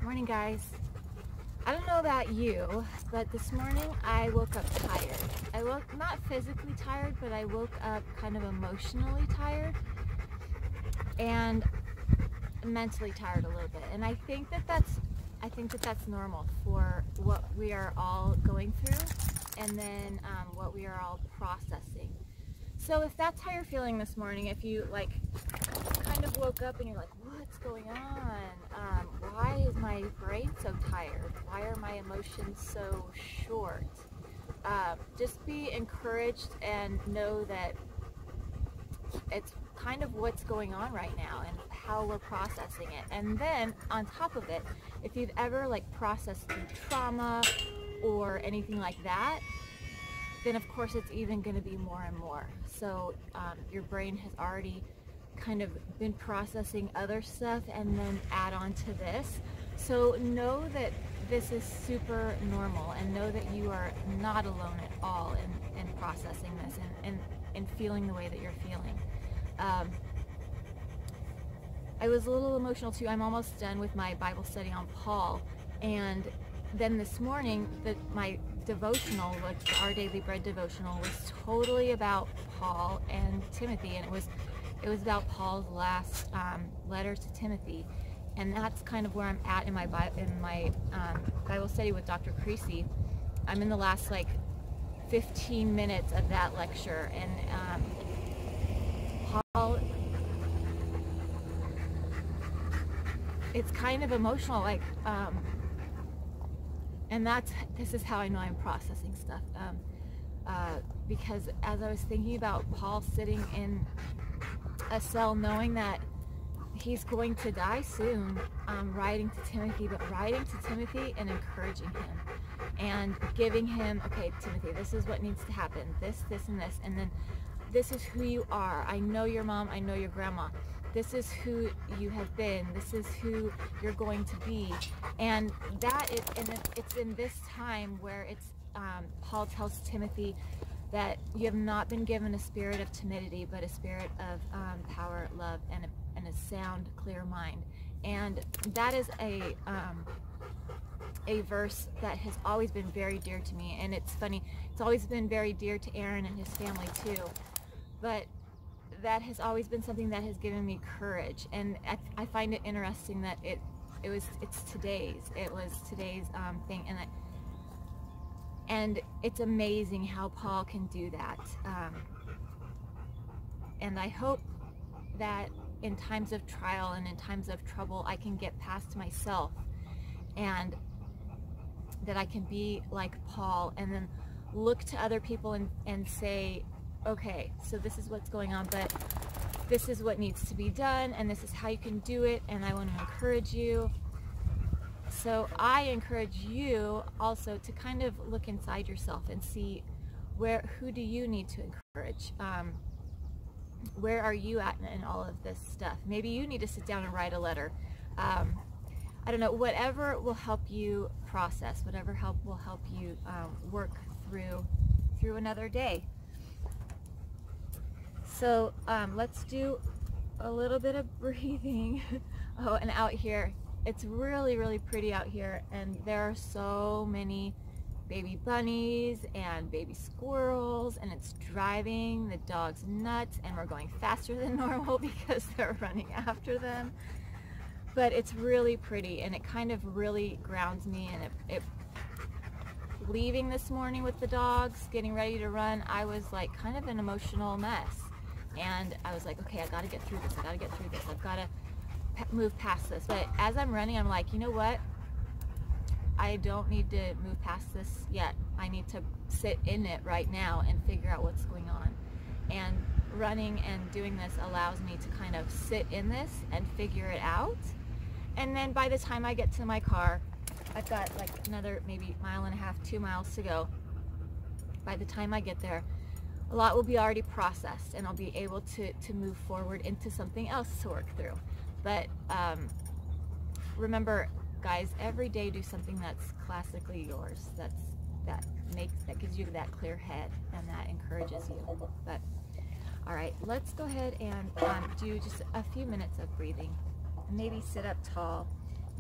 Morning, guys. I don't know about you, but this morning I woke up tired. I woke not physically tired, but I woke up kind of emotionally tired and mentally tired a little bit. And I think that that's normal for what we are all going through, and then what we are all processing. So if that's how you're feeling this morning, if you like kind of woke up and you're like, what's going on? Why is my brain so tired? Why are my emotions so short? Just be encouraged and know that it's kind of what's going on right now and how we're processing it. And then on top of it, if you've ever like processed through trauma or anything like that, then of course it's even going to be more and more. So your brain has already kind of been processing other stuff and then add on to this. So know that this is super normal, and know that you are not alone at all in processing this and feeling the way that you're feeling. I was a little emotional too. I'm almost done with my Bible study on Paul, and then this morning my devotional, like our Daily Bread devotional, was totally about Paul and Timothy, and it was about Paul's last letter to Timothy, and that's kind of where I'm at in my Bible study with Dr. Creasy. I'm in the last like 15 minutes of that lecture, and Paul, it's kind of emotional, like, and this is how I know I'm processing stuff, because as I was thinking about Paul sitting in a cell knowing that he's going to die soon, writing to Timothy, but writing to Timothy and encouraging him and giving him, okay, Timothy, this is what needs to happen, this, and this, and then this is who you are. I know your mom, I know your grandma. This is who you have been. This is who you're going to be. And it's in this time where it's Paul tells Timothy that you have not been given a spirit of timidity, but a spirit of power, love, and a sound, clear mind. And that is a verse that has always been very dear to me. And it's funny, it's always been very dear to Aaron and his family too. But that has always been something that has given me courage. And I find it interesting that it's today's thing, and it's amazing how Paul can do that. And I hope that in times of trial and in times of trouble, I can get past myself, and that I can be like Paul, and then look to other people and say, okay, so this is what's going on, but this is what needs to be done, and this is how you can do it, and I want to encourage you. So I encourage you also to kind of look inside yourself and see who do you need to encourage? Where are you at in all of this stuff? Maybe you need to sit down and write a letter. I don't know, whatever will help you process, whatever will help you work through another day. So let's do a little bit of breathing. Oh, and out here, it's really, really pretty out here, and there are so many baby bunnies and baby squirrels, and it's driving the dogs nuts, and we're going faster than normal because they're running after them. But it's really pretty, and it kind of really grounds me. And it leaving this morning with the dogs, getting ready to run, I was like kind of an emotional mess. And I was like, okay, I gotta get through this, I've gotta move past this. But as I'm running, I'm like, you know what? I don't need to move past this yet. I need to sit in it right now and figure out what's going on. And running and doing this allows me to kind of sit in this and figure it out. And then by the time I get to my car, I've got like another maybe 1.5 miles, 2 miles to go. By the time I get there, a lot will be already processed, and I'll be able to move forward into something else to work through. But remember, guys, every day do something that's classically yours. That gives you that clear head, and that encourages you. But all right, let's go ahead and do just a few minutes of breathing. Maybe sit up tall.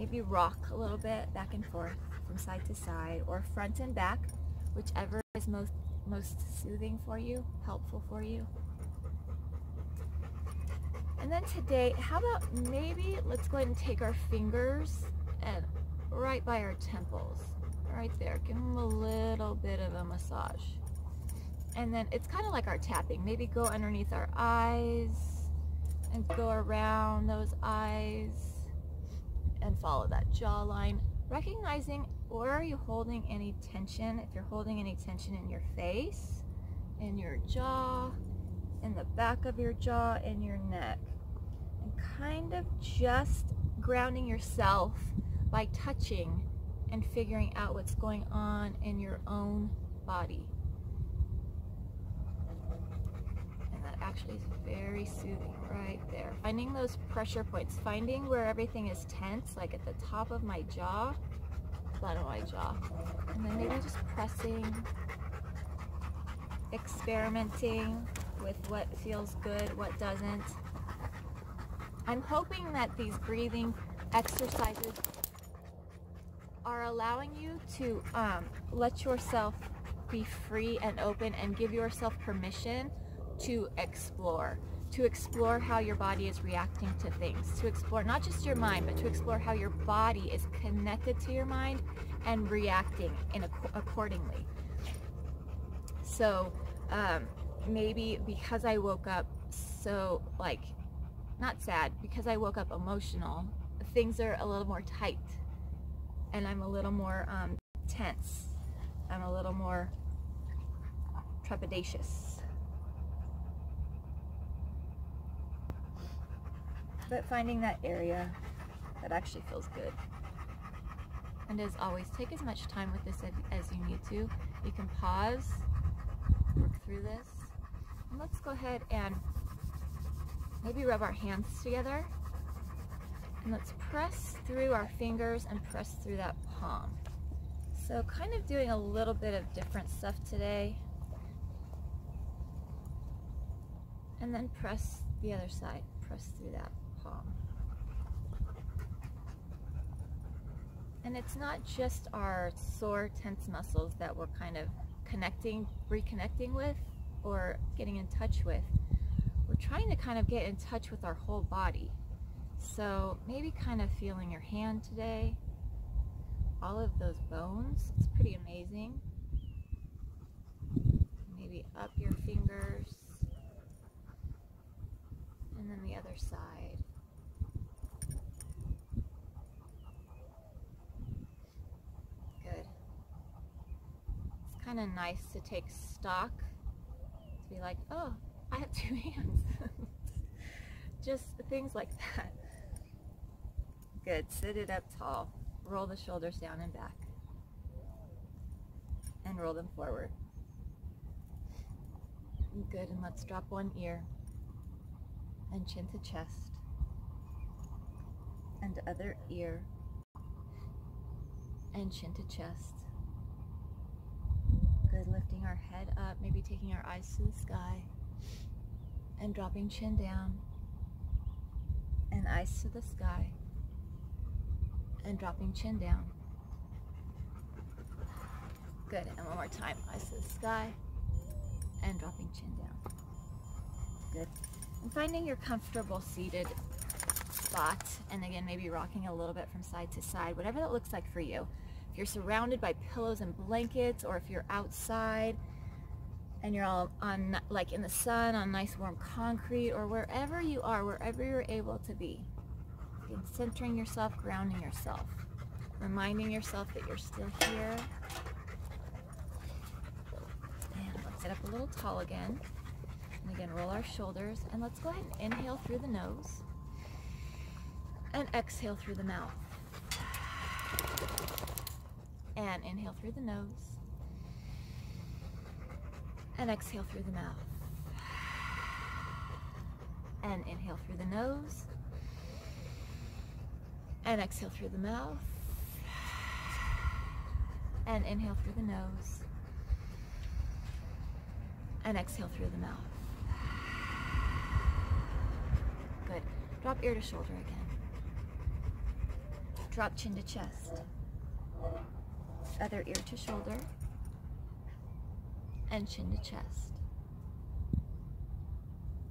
maybe rock a little bit back and forth from side to side, or front and back, whichever is most soothing for you, helpful for you. And then today, how about maybe let's go ahead and take our fingers and right by our temples, right there. Give them a little bit of a massage. And then it's kind of like our tapping. Maybe go underneath our eyes and go around those eyes and follow that jawline. Recognizing, where are you holding any tension? If you're holding any tension in your face, in your jaw, in the back of your jaw, in your neck. And kind of just grounding yourself by touching and figuring out what's going on in your own body. And that actually is very soothing right there. Finding those pressure points, finding where everything is tense, like at the top of my jaw, bottom of my jaw. And then maybe just pressing, experimenting with what feels good, what doesn't. I'm hoping that these breathing exercises are allowing you to let yourself be free and open and give yourself permission to explore how your body is reacting to things, to explore not just your mind, but to explore how your body is connected to your mind and reacting accordingly. So maybe because I woke up so, like, not sad, because I woke up emotional, things are a little more tight and I'm a little more tense. I'm a little more trepidatious. But finding that area that actually feels good. And as always, take as much time with this as you need to. You can pause, work through this. And let's go ahead and maybe rub our hands together. And let's press through our fingers and press through that palm. So kind of doing a little bit of different stuff today. And then press the other side, press through that palm. And it's not just our sore, tense muscles that we're kind of reconnecting with or getting in touch with. We're trying to kind of get in touch with our whole body. So maybe kind of feeling your hand today, all of those bones, it's pretty amazing. Maybe up your fingers, and then the other side. Good. It's kind of nice to take stock, to be like, oh, I have two hands. Just things like that. Good. Sit it up tall. Roll the shoulders down and back. And roll them forward. Good. And let's drop one ear. And chin to chest. And other ear. And chin to chest. Good. Lifting our head up. Maybe taking our eyes to the sky. And dropping chin down. And eyes to the sky. And dropping chin down. Good. And one more time. Eyes to the sky. And dropping chin down. Good. And finding your comfortable seated spot. And again, maybe rocking a little bit from side to side. Whatever that looks like for you. If you're surrounded by pillows and blankets, or if you're outside and you're all on, like in the sun, on nice warm concrete, or wherever you are, wherever you're able to be. Again, centering yourself, grounding yourself, reminding yourself that you're still here. And let's sit up a little tall again. And again, roll our shoulders, and let's go ahead and inhale through the nose and exhale through the mouth. And inhale through the nose and exhale through the mouth. And inhale through the nose and exhale through the mouth. And inhale through the nose and exhale through the mouth. Good. Drop ear to shoulder again. Drop chin to chest, other ear to shoulder, and chin to chest.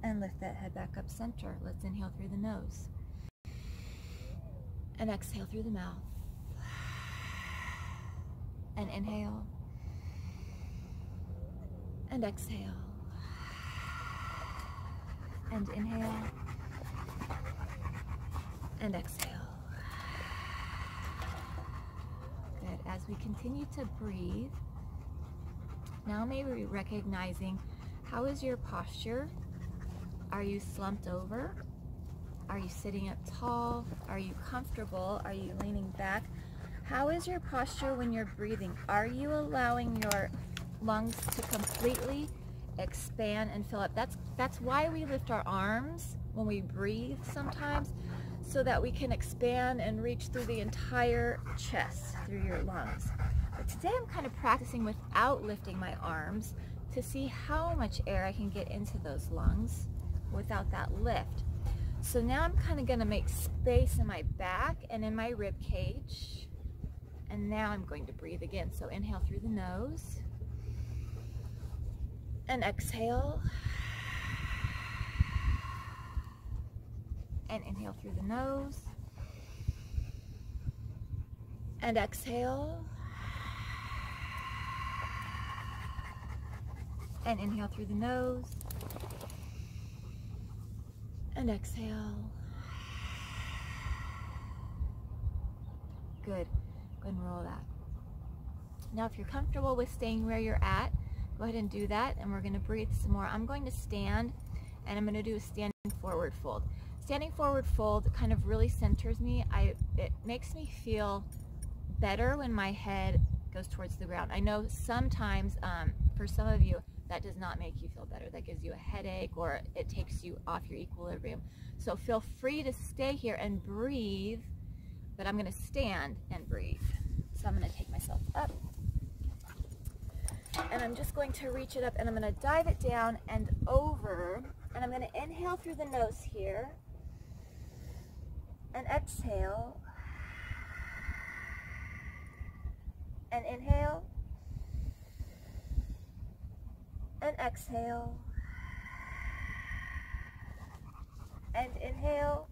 And lift that head back up center. Let's inhale through the nose. And exhale through the mouth. And inhale. And exhale. And inhale. And exhale. Good. As we continue to breathe, now maybe recognizing, how is your posture? Are you slumped over? Are you sitting up tall? Are you comfortable? Are you leaning back? How is your posture when you're breathing? Are you allowing your lungs to completely expand and fill up? That's why we lift our arms when we breathe sometimes, so that we can expand and reach through the entire chest, through your lungs. But today I'm kind of practicing without lifting my arms to see how much air I can get into those lungs without that lift. So now I'm kind of going to make space in my back and in my rib cage. And now I'm going to breathe again. So inhale through the nose. And exhale. And inhale through the nose. And exhale. And inhale through the nose. And exhale. Good. Go ahead and roll that. Now if you're comfortable with staying where you're at, go ahead and do that, and we're going to breathe some more. I'm going to stand, and I'm going to do a standing forward fold. Standing forward fold kind of really centers me. It makes me feel better when my head goes towards the ground. I know sometimes for some of you that does not make you feel better. That gives you a headache, or it takes you off your equilibrium. So feel free to stay here and breathe, but I'm going to stand and breathe. So I'm going to take myself up, and I'm just going to reach it up, and I'm going to dive it down and over, and I'm going to inhale through the nose here, and exhale, and inhale, and exhale, and inhale,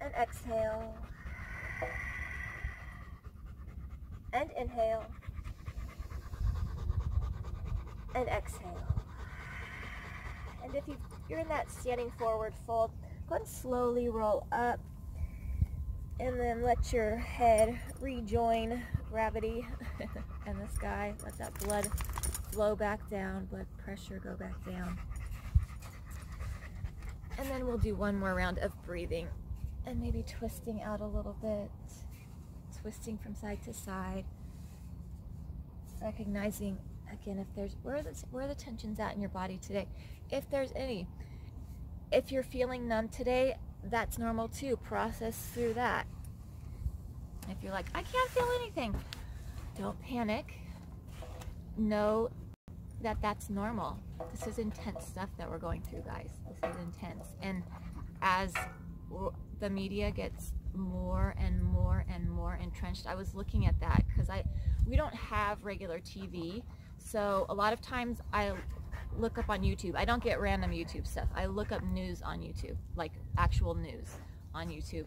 and exhale, and inhale, and exhale. And if you're in that standing forward fold, go ahead and slowly roll up, and then let your head rejoin gravity and the sky. Let that blood flow back down, blood pressure go back down. And then we'll do one more round of breathing, and maybe twisting out a little bit, twisting from side to side, recognizing again if there's where are the tensions at in your body today, if there's any. If you're feeling numb today, that's normal too. Process through that. If you're like, I can't feel anything, don't panic. Know that that's normal. This is intense stuff that we're going through, guys. This is intense. And as the media gets more and more and more entrenched, I was looking at that because we don't have regular TV, so a lot of times I look up on YouTube. I don't get random YouTube stuff. I look up news on YouTube, like actual news on YouTube.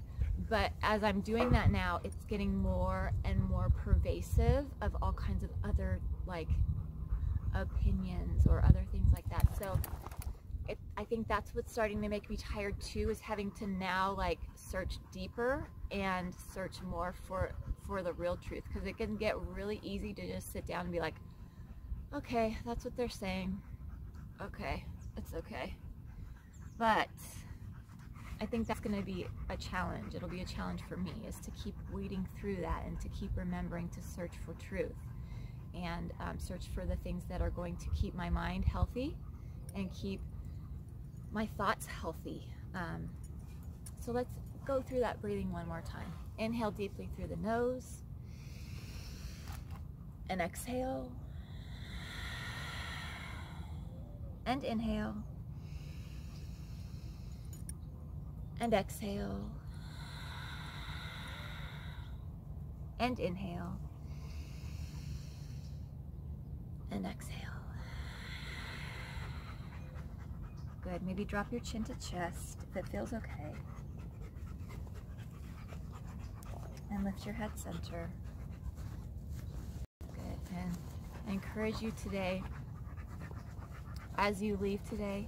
But as I'm doing that now, it's getting more and more pervasive of all kinds of other like opinions or other things like that. So I think that's what's starting to make me tired too, is having to now like search deeper and search more for the real truth, because it can get really easy to just sit down and be like, okay, that's what they're saying, okay, it's okay. But I think that's going to be a challenge. It'll be a challenge for me, is to keep weeding through that and to keep remembering to search for truth and search for the things that are going to keep my mind healthy and keep my thoughts healthy. So let's go through that breathing one more time. Inhale deeply through the nose and exhale, and inhale and exhale, And inhale. And exhale. Good. Maybe drop your chin to chest if it feels okay. And lift your head center. Good. And I encourage you today, as you leave today,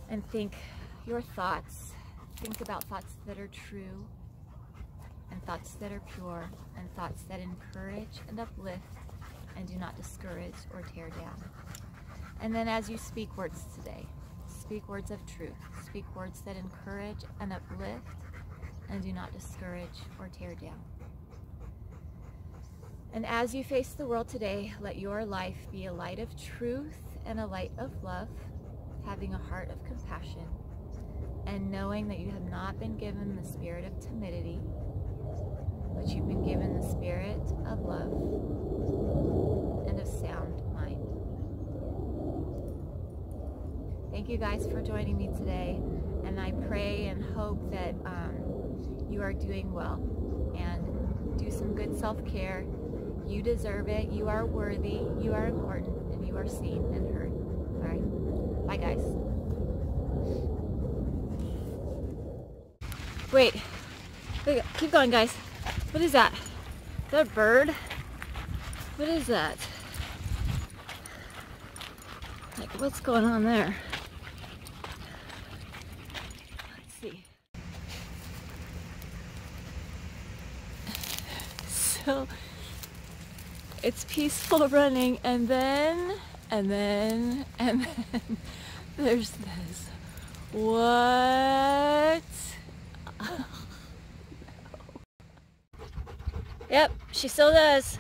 and think your thoughts. Think about thoughts that are true, and thoughts that are pure, and thoughts that encourage and uplift, and do not discourage or tear down. And then as you speak words today, speak words of truth. Speak words that encourage and uplift, and do not discourage or tear down. And as you face the world today, let your life be a light of truth and a light of love, having a heart of compassion, and knowing that you have not been given the spirit of timidity, but you've been given the spirit of love and of sound mind. Thank you guys for joining me today, and I pray and hope that you are doing well, and do some good self-care. You deserve it. You are worthy. You are important, and you are seen and heard. All right. Bye, guys. Wait. Keep going, guys. What is that? Is that a bird? What is that? Like, what's going on there? Let's see. So it's peaceful running, and then there's this. What? Oh, no. Yep, she still does.